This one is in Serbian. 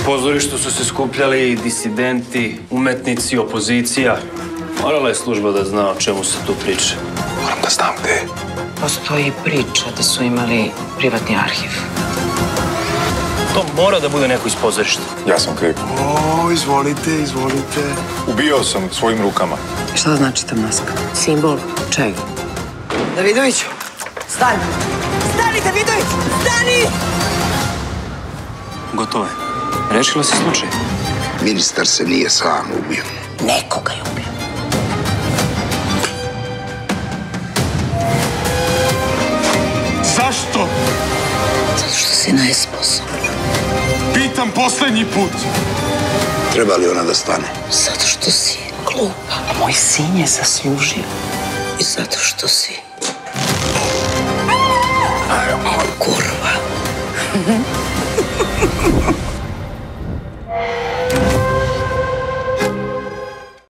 pozorištu su se skupljali disidenti, umetnici, opozicija. Morala je služba da zna o čemu se tu priča. Moram da znam gde je. Postoji priča da su imali privatni arhiv. To mora da bude neko iz pozorišta. Ja sam kriv. O, izvolite, izvolite. Ubijao sam svojim rukama. Šta znači ta maska? Simbol čega? Davidoviću, stani! Stani, Davidović! Stani! Gotovo je. Rešila si slučaj. Ministar se nije sam ubio. Nekoga je ubio. Zašto? Zato što si nesposoban. Pitam poslednji put. Treba li ona da stane? Zato što si glupa. A moj sin je zaslužio. I zato što si... kurva.